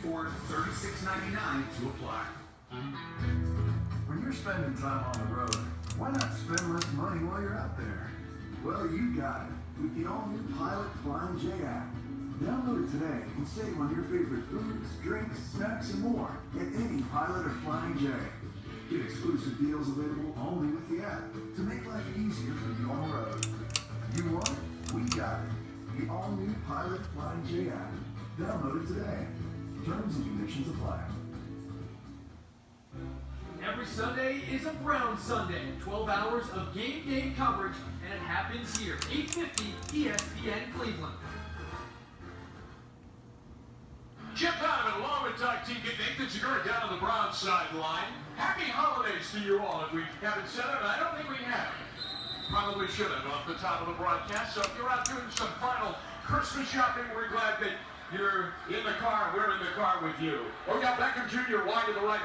$36.99 to apply. When you're spending time on the road, why not spend less money while you're out there? Well, you got it with the all-new Pilot Flying J app. Download it today and save on your favorite foods, drinks, snacks, and more at any Pilot or Flying J. Get exclusive deals available only with the app to make life easier for you on the road. You want it? We got it. The all-new Pilot Flying J app. Download it today. Terms and conditions apply. Every Sunday is a Brown Sunday. 12 hours of game day coverage, and it happens here. 850 ESPN Cleveland. Jim Donovan, along with Doug Teague, Nathan Segura down on the Browns sideline. Happy holidays to you all. If we haven't said it, I don't think we have. Probably should have off the top of the broadcast. So if you're out doing some final Christmas shopping, we're glad that you're in the car. We're in the car with you. Odell Beckham Jr. wide to the right.